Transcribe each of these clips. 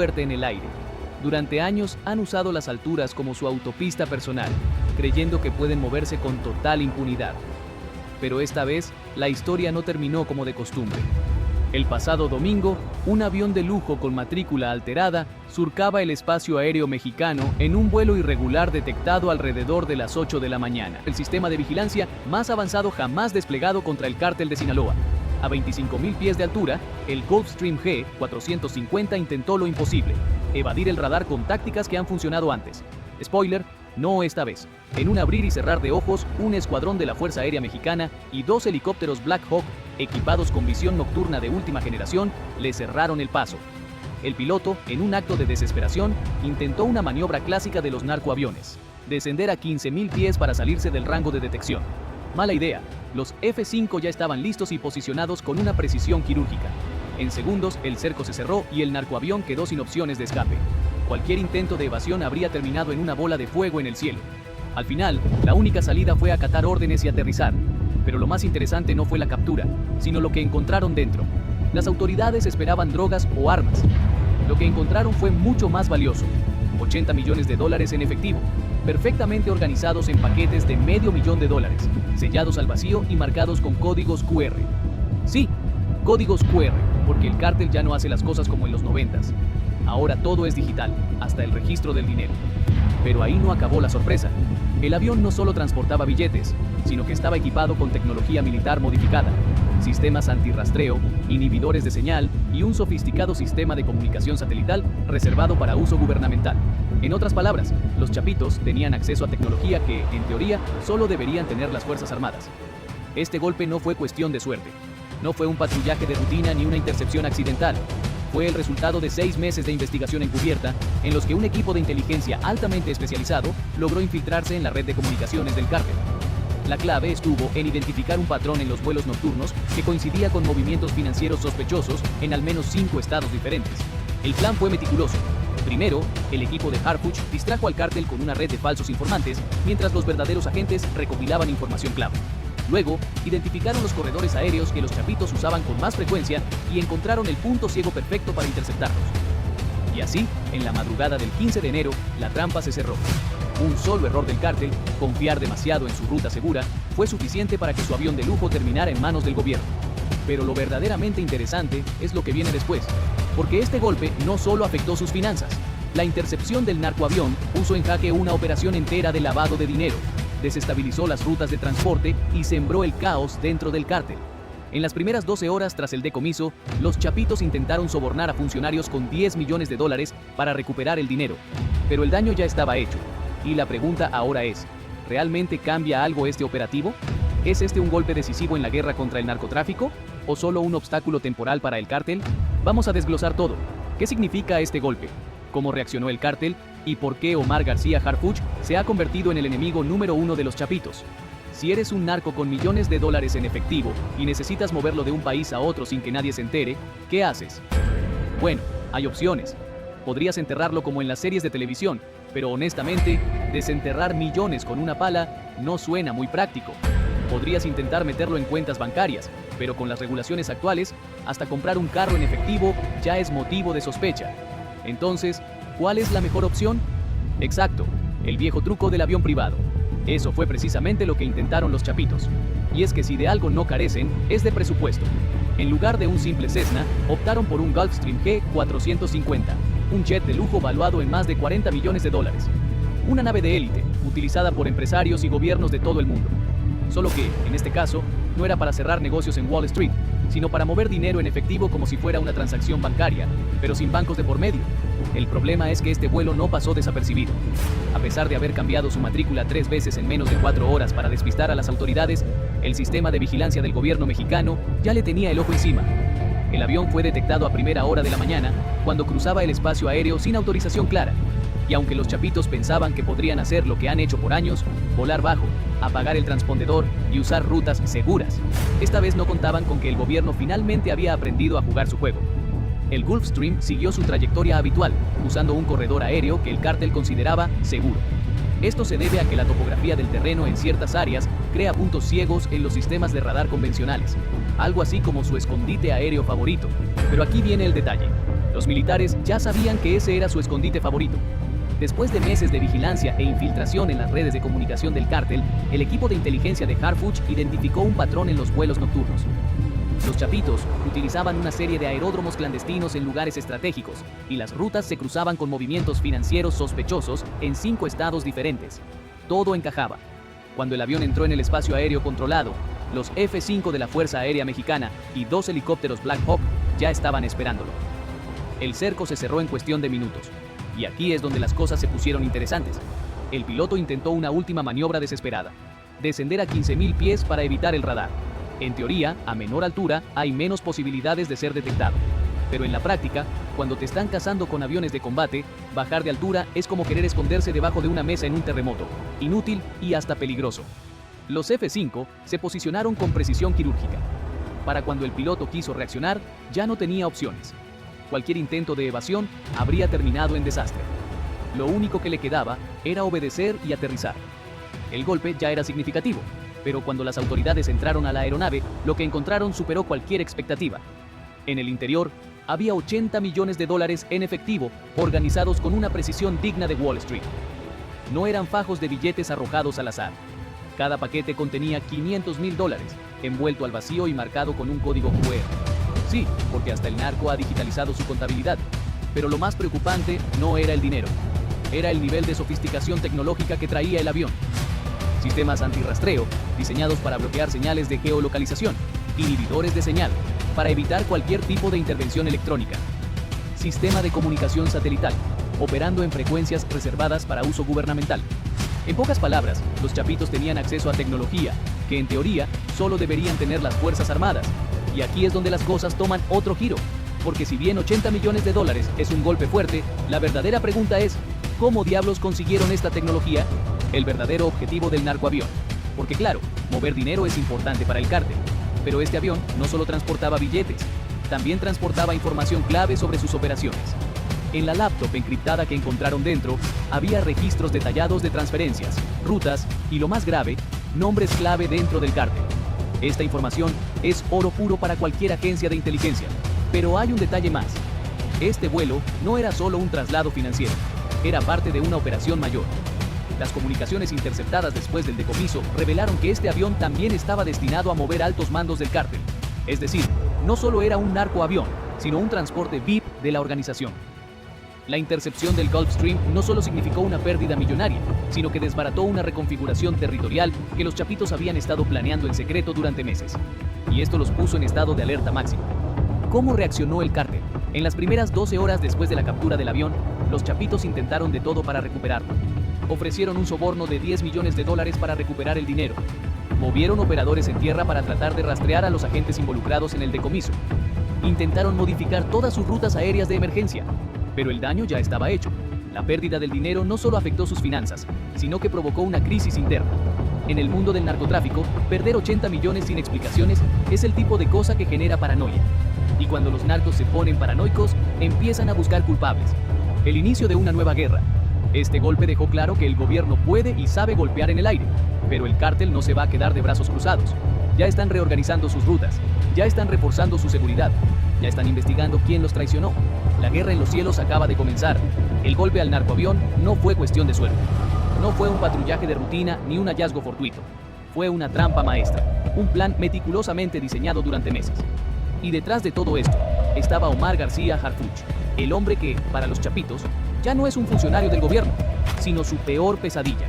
fuerte en el aire. Durante años han usado las alturas como su autopista personal, creyendo que pueden moverse con total impunidad. Pero esta vez, la historia no terminó como de costumbre. El pasado domingo, un avión de lujo con matrícula alterada surcaba el espacio aéreo mexicano en un vuelo irregular detectado alrededor de las 8 de la mañana. El sistema de vigilancia más avanzado jamás desplegado contra el cártel de Sinaloa. A 25.000 pies de altura, el Gulfstream G-450 intentó lo imposible: evadir el radar con tácticas que han funcionado antes. Spoiler, no esta vez. En un abrir y cerrar de ojos, un escuadrón de la Fuerza Aérea Mexicana y 2 helicópteros Black Hawk, equipados con visión nocturna de última generación, le cerraron el paso. El piloto, en un acto de desesperación, intentó una maniobra clásica de los narcoaviones: descender a 15.000 pies para salirse del rango de detección. Mala idea. Los F-5 ya estaban listos y posicionados con una precisión quirúrgica. En segundos, el cerco se cerró y el narcoavión quedó sin opciones de escape. Cualquier intento de evasión habría terminado en una bola de fuego en el cielo. Al final, la única salida fue acatar órdenes y aterrizar. Pero lo más interesante no fue la captura, sino lo que encontraron dentro. Las autoridades esperaban drogas o armas. Lo que encontraron fue mucho más valioso: $80 millones en efectivo, perfectamente organizados en paquetes de $500,000, sellados al vacío y marcados con códigos QR. Sí, códigos QR, porque el cártel ya no hace las cosas como en los 90s. Ahora todo es digital, hasta el registro del dinero. Pero ahí no acabó la sorpresa. El avión no solo transportaba billetes, sino que estaba equipado con tecnología militar modificada, sistemas antirrastreo, inhibidores de señal y un sofisticado sistema de comunicación satelital reservado para uso gubernamental. En otras palabras, los chapitos tenían acceso a tecnología que, en teoría, solo deberían tener las Fuerzas Armadas. Este golpe no fue cuestión de suerte. No fue un patrullaje de rutina ni una intercepción accidental. Fue el resultado de 6 meses de investigación encubierta, en los que un equipo de inteligencia altamente especializado logró infiltrarse en la red de comunicaciones del cártel. La clave estuvo en identificar un patrón en los vuelos nocturnos que coincidía con movimientos financieros sospechosos en al menos 5 estados diferentes. El plan fue meticuloso. Primero, el equipo de Harfuch distrajo al cártel con una red de falsos informantes, mientras los verdaderos agentes recopilaban información clave. Luego, identificaron los corredores aéreos que los chapitos usaban con más frecuencia y encontraron el punto ciego perfecto para interceptarlos. Y así, en la madrugada del 15 de enero, la trampa se cerró. Un solo error del cártel, confiar demasiado en su ruta segura, fue suficiente para que su avión de lujo terminara en manos del gobierno. Pero lo verdaderamente interesante es lo que viene después, porque este golpe no solo afectó sus finanzas. La intercepción del narcoavión puso en jaque una operación entera de lavado de dinero, desestabilizó las rutas de transporte y sembró el caos dentro del cártel. En las primeras 12 horas tras el decomiso, los chapitos intentaron sobornar a funcionarios con $10 millones para recuperar el dinero. Pero el daño ya estaba hecho. Y la pregunta ahora es: ¿realmente cambia algo este operativo? ¿Es este un golpe decisivo en la guerra contra el narcotráfico? ¿O solo un obstáculo temporal para el cártel? Vamos a desglosar todo. ¿Qué significa este golpe? ¿Cómo reaccionó el cártel? ¿Y por qué Omar García Harfuch se ha convertido en el enemigo número 1 de los chapitos? Si eres un narco con $millones en efectivo y necesitas moverlo de un país a otro sin que nadie se entere, ¿qué haces? Bueno, hay opciones. Podrías enterrarlo como en las series de televisión, pero honestamente, desenterrar millones con una pala no suena muy práctico. Podrías intentar meterlo en cuentas bancarias, pero con las regulaciones actuales, hasta comprar un carro en efectivo ya es motivo de sospecha. Entonces, ¿cuál es la mejor opción? Exacto, el viejo truco del avión privado. Eso fue precisamente lo que intentaron los chapitos. Y es que si de algo no carecen, es de presupuesto. En lugar de un simple Cessna, optaron por un Gulfstream G-450, un jet de lujo valuado en más de $40 millones. Una nave de élite, utilizada por empresarios y gobiernos de todo el mundo. Solo que, en este caso, no era para cerrar negocios en Wall Street, sino para mover dinero en efectivo como si fuera una transacción bancaria, pero sin bancos de por medio. El problema es que este vuelo no pasó desapercibido. A pesar de haber cambiado su matrícula 3 veces en menos de 4 horas para despistar a las autoridades, el sistema de vigilancia del gobierno mexicano ya le tenía el ojo encima. El avión fue detectado a primera hora de la mañana, cuando cruzaba el espacio aéreo sin autorización clara. Y aunque los chapitos pensaban que podrían hacer lo que han hecho por años, volar bajo, apagar el transpondedor y usar rutas seguras, esta vez no contaban con que el gobierno finalmente había aprendido a jugar su juego. El Gulfstream siguió su trayectoria habitual, usando un corredor aéreo que el cártel consideraba seguro. Esto se debe a que la topografía del terreno en ciertas áreas crea puntos ciegos en los sistemas de radar convencionales, algo así como su escondite aéreo favorito. Pero aquí viene el detalle. Los militares ya sabían que ese era su escondite favorito. Después de meses de vigilancia e infiltración en las redes de comunicación del cártel, el equipo de inteligencia de Harfuch identificó un patrón en los vuelos nocturnos. Los chapitos utilizaban una serie de aeródromos clandestinos en lugares estratégicos, y las rutas se cruzaban con movimientos financieros sospechosos en 5 estados diferentes. Todo encajaba. Cuando el avión entró en el espacio aéreo controlado, los F-5 de la Fuerza Aérea Mexicana y 2 helicópteros Black Hawk ya estaban esperándolo. El cerco se cerró en cuestión de minutos. Y aquí es donde las cosas se pusieron interesantes. El piloto intentó una última maniobra desesperada: descender a 15.000 pies para evitar el radar. En teoría, a menor altura hay menos posibilidades de ser detectado. Pero en la práctica, cuando te están cazando con aviones de combate, bajar de altura es como querer esconderse debajo de una mesa en un terremoto. Inútil y hasta peligroso. Los F-5 se posicionaron con precisión quirúrgica. Para cuando el piloto quiso reaccionar, ya no tenía opciones. Cualquier intento de evasión habría terminado en desastre. Lo único que le quedaba era obedecer y aterrizar. El golpe ya era significativo, pero cuando las autoridades entraron a la aeronave, lo que encontraron superó cualquier expectativa. En el interior, había $80 millones en efectivo, organizados con una precisión digna de Wall Street. No eran fajos de billetes arrojados al azar. Cada paquete contenía $500.000, envuelto al vacío y marcado con un código QR. Sí, porque hasta el narco ha digitalizado su contabilidad. Pero lo más preocupante no era el dinero. Era el nivel de sofisticación tecnológica que traía el avión. Sistemas antirrastreo, diseñados para bloquear señales de geolocalización. Inhibidores de señal, para evitar cualquier tipo de intervención electrónica. Sistema de comunicación satelital, operando en frecuencias reservadas para uso gubernamental. En pocas palabras, los chapitos tenían acceso a tecnología, que en teoría solo deberían tener las Fuerzas Armadas. Y aquí es donde las cosas toman otro giro, porque si bien $80 millones es un golpe fuerte, la verdadera pregunta es, ¿cómo diablos consiguieron esta tecnología? El verdadero objetivo del narcoavión. Porque claro, mover dinero es importante para el cártel, pero este avión no solo transportaba billetes, también transportaba información clave sobre sus operaciones. En la laptop encriptada que encontraron dentro, había registros detallados de transferencias, rutas y, lo más grave, nombres clave dentro del cártel. Esta información es oro puro para cualquier agencia de inteligencia. Pero hay un detalle más. Este vuelo no era solo un traslado financiero, era parte de una operación mayor. Las comunicaciones interceptadas después del decomiso revelaron que este avión también estaba destinado a mover altos mandos del cártel. Es decir, no solo era un narcoavión, sino un transporte VIP de la organización. La intercepción del Gulfstream no solo significó una pérdida millonaria, sino que desbarató una reconfiguración territorial que los chapitos habían estado planeando en secreto durante meses. Y esto los puso en estado de alerta máxima. ¿Cómo reaccionó el cártel? En las primeras 12 horas después de la captura del avión, los chapitos intentaron de todo para recuperarlo. Ofrecieron un soborno de $10 millones para recuperar el dinero. Movieron operadores en tierra para tratar de rastrear a los agentes involucrados en el decomiso. Intentaron modificar todas sus rutas aéreas de emergencia. Pero el daño ya estaba hecho. La pérdida del dinero no solo afectó sus finanzas, sino que provocó una crisis interna. En el mundo del narcotráfico, perder 80 millones sin explicaciones es el tipo de cosa que genera paranoia. Y cuando los narcos se ponen paranoicos, empiezan a buscar culpables. El inicio de una nueva guerra. Este golpe dejó claro que el gobierno puede y sabe golpear en el aire, pero el cártel no se va a quedar de brazos cruzados. Ya están reorganizando sus rutas, ya están reforzando su seguridad, ya están investigando quién los traicionó. La guerra en los cielos acaba de comenzar. El golpe al narcoavión no fue cuestión de suerte. No fue un patrullaje de rutina ni un hallazgo fortuito. Fue una trampa maestra, un plan meticulosamente diseñado durante meses. Y detrás de todo esto, estaba Omar García Harfuch, el hombre que, para los chapitos, ya no es un funcionario del gobierno, sino su peor pesadilla.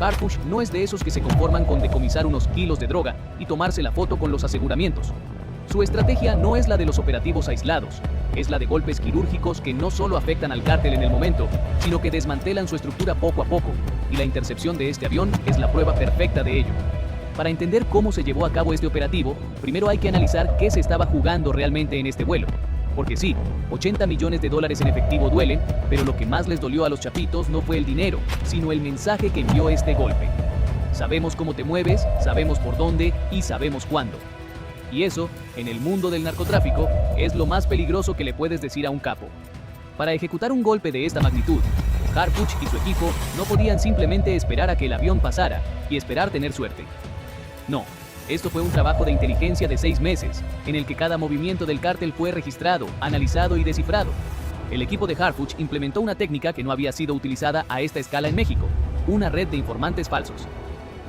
Harfuch no es de esos que se conforman con decomisar unos kilos de droga y tomarse la foto con los aseguramientos. Su estrategia no es la de los operativos aislados, es la de golpes quirúrgicos que no solo afectan al cártel en el momento, sino que desmantelan su estructura poco a poco, y la intercepción de este avión es la prueba perfecta de ello. Para entender cómo se llevó a cabo este operativo, primero hay que analizar qué se estaba jugando realmente en este vuelo. Porque sí, $80 millones en efectivo duelen, pero lo que más les dolió a los chapitos no fue el dinero, sino el mensaje que envió este golpe. Sabemos cómo te mueves, sabemos por dónde y sabemos cuándo. Y eso, en el mundo del narcotráfico, es lo más peligroso que le puedes decir a un capo. Para ejecutar un golpe de esta magnitud, Harfuch y su equipo no podían simplemente esperar a que el avión pasara y esperar tener suerte. No, Esto fue un trabajo de inteligencia de 6 meses, en el que cada movimiento del cártel fue registrado, analizado y descifrado. El equipo de Harfuch implementó una técnica que no había sido utilizada a esta escala en México, una red de informantes falsos.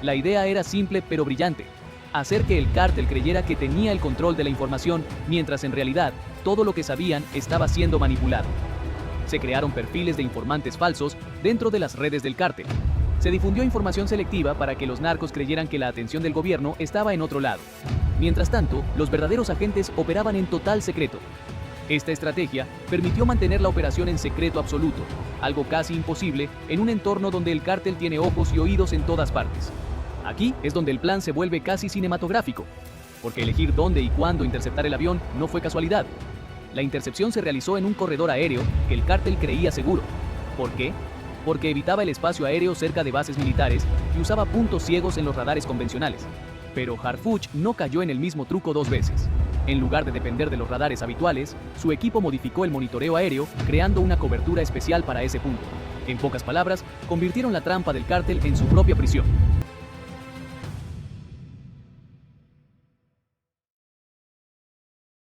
La idea era simple pero brillante: hacer que el cártel creyera que tenía el control de la información, mientras en realidad todo lo que sabían estaba siendo manipulado. Se crearon perfiles de informantes falsos dentro de las redes del cártel. Se difundió información selectiva para que los narcos creyeran que la atención del gobierno estaba en otro lado. Mientras tanto, los verdaderos agentes operaban en total secreto. Esta estrategia permitió mantener la operación en secreto absoluto, algo casi imposible en un entorno donde el cártel tiene ojos y oídos en todas partes. Aquí es donde el plan se vuelve casi cinematográfico, porque elegir dónde y cuándo interceptar el avión no fue casualidad. La intercepción se realizó en un corredor aéreo que el cártel creía seguro. ¿Por qué? Porque evitaba el espacio aéreo cerca de bases militares y usaba puntos ciegos en los radares convencionales. Pero Harfuch no cayó en el mismo truco 2 veces. En lugar de depender de los radares habituales, su equipo modificó el monitoreo aéreo, creando una cobertura especial para ese punto. En pocas palabras, convirtieron la trampa del cártel en su propia prisión.